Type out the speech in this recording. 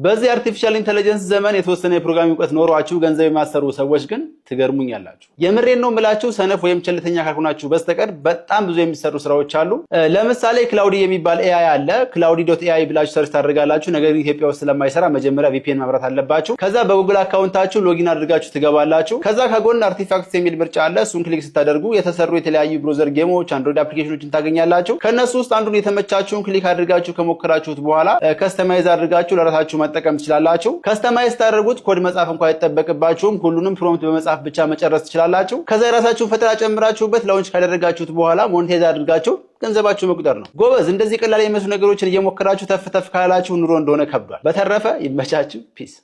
በዚህ አርቲፊሻል ኢንተለጀንስ ዘመን የተወሰነ የፕሮግራሚንግ እውቀት ኖሯችሁ ገንዘብ የማሰሩ ሰዎች ግን ትገርሙኛላችሁ። የምሬን ነው የምላችሁ፣ ሰነፍ ወይም ቸልተኛ ካልሆናችሁ በስተቀር በጣም ብዙ የሚሰሩ ስራዎች አሉ። ለምሳሌ ክላውዲ የሚባል ኤአይ አለ። cloudy.ai ብላችሁ ሰርች ታደርጋላችሁ። ነገር ግን ኢትዮጵያ ውስጥ ስለማይሰራ መጀመሪያ VPN ማብራት አለባችሁ። ከዛ በጉግል አካውንታችሁ ሎጊን አድርጋችሁ ትገባላችሁ። ከዛ ከጎን አርቲፋክትስ የሚል ምርጫ አለ። እሱን ክሊክ ስታደርጉ የተሰሩ የተለያዩ ብሮዘር ጌሞች፣ አንድሮይድ አፕሊኬሽኖችን ታገኛላችሁ። ከነሱ ውስጥ አንዱን የተመቻችሁን ክሊክ አድርጋችሁ ከሞከራችሁት በኋላ ከስተማይዝ አድርጋችሁ ለራሳችሁ መጠቀም ትችላላችሁ። ከስተማይዝ ታደርጉት ኮድ መጻፍ እንኳን አይጠበቅባችሁም። ሁሉንም ፕሮምፕት በመጻፍ ብቻ መጨረስ ትችላላችሁ። ከዛ የራሳችሁን ፈጠራ ጨምራችሁበት ላውንች ካደረጋችሁት በኋላ ሞኔታይዝ አድርጋችሁ ገንዘባችሁ መቁጠር ነው። ጎበዝ፣ እንደዚህ ቀላል የሚመስሉ ነገሮችን እየሞከራችሁ ተፍ ካላችሁ ኑሮ እንደሆነ ከብዷል። በተረፈ ይመቻችሁ። ፒስ